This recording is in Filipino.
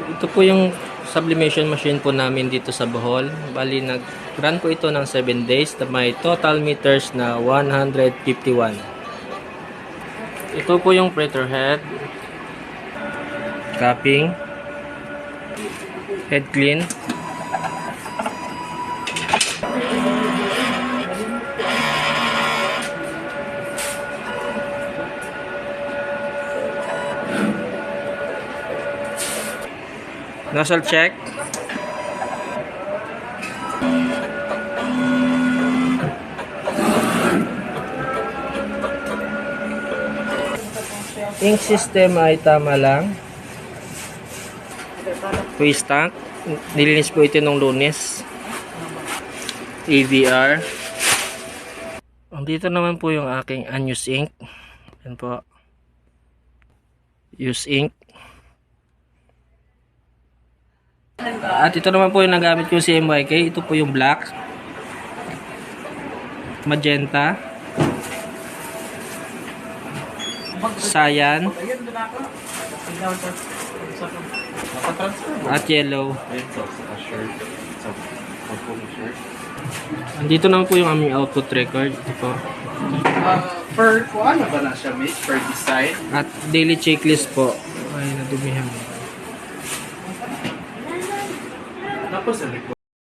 Ito po yung sublimation machine po namin dito sa Bohol. Bali, nag-run po ito ng 7 days na may total meters na 151. Ito po yung printer head, capping, head clean, nozzle check, ink system ay tama lang, waste tank, nilinis po ito nung Lunes, AVR. Dito naman po yung aking unused ink. Yan po, use ink. At ito naman po yung nagamit ko si MYK. Ito po yung black, magenta, cyan, at yellow. Andito naman po yung aming output record. Ito po. Per ano ba na siya, mate? Per design? At daily checklist po. Ay, nadumihan. Tapos sa likod.